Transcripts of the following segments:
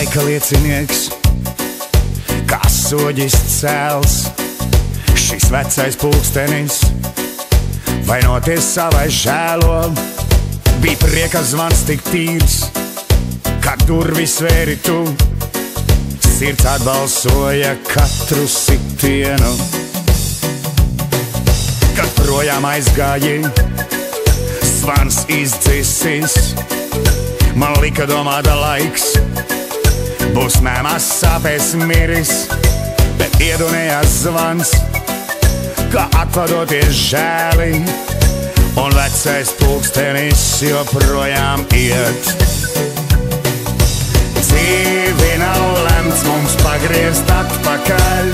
laika liecinieks, kā soģis cēls. Šis vecais pulkstenis vainoties savai žēlo, bija prieka zvans tik tīrs, kad durvis vēri tu. Sirds atbalsoja katru sitienu. Kad projām aizgāji, zvans izdzisis. Man lika domāt, laiks būs mēmās sāpēs miris, bet iedunējās zvans, kā atvadoties žēli, un vecais pulkstenis joprojām iet. Dzīvi nav lemts mums pagriezt atpakaļ,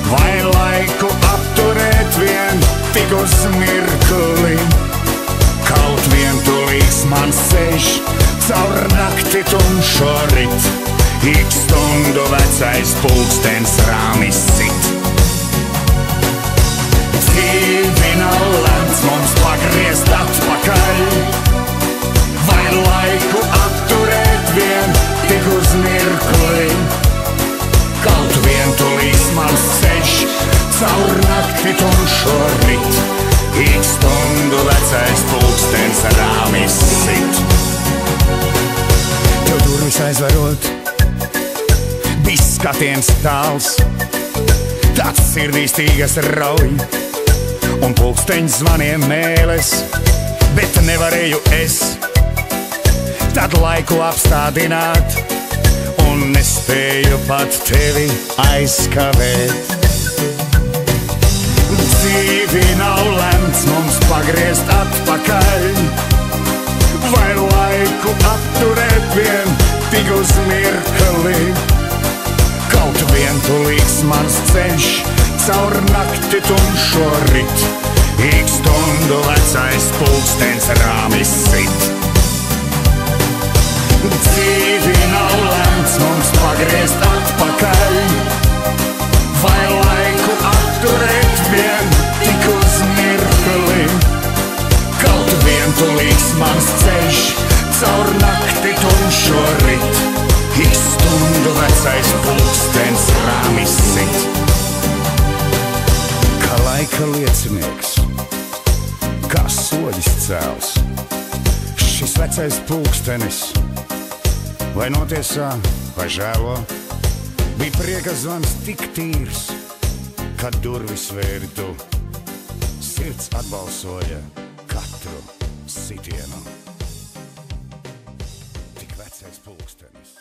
vai laiku apturēt vien tik uz mirkli. Kaut vientulīgs man sēž caur nakti tumšo rit, ik stundu vecais pulkstens rāmis sit. Dzīvi nav lemts mums pagriezt atpakaļ, vai laiku apturēt vien tik uz mirkli. Kaut vientulīgs man sēž caur nakti tumšo rit, ik stundu vecais pulkstens rāmis sit. Tev durvis aizverot, bija skatiens tāls, tāds sirdīs tīgas rauj, un pulksteņš zvaniem mēles, bet nevarēju es tad laiku apstādināt, un nespēju pat tevi aizkavēt. Dzīvi nav lemts mums pagriezt atpakaļ, vai laiku apturēt vien tik uz mirkli. Kaut vientulīgs mans ceļš caur nakti tumšo rit, ik stundu vecais pulkstens rāmis sit. Dzīvi nav lemts mums pagriezt atpakaļ, vai laiku apturēt vien tik uz mirkli. Kaut vientulīgs mans ceļš caur nakti tumšo rit, ik stundu vecais pulkstens rāmis sit. Kā laika liecinieks, kā soģis cēls, šis vecais pulkstenis vai notiesā, vai žēlo, bija prieka zvans tik tīrs, kad durvis vēri tu. Sirds atbalsoja katru sitienu. Tik vecais pulkstenis.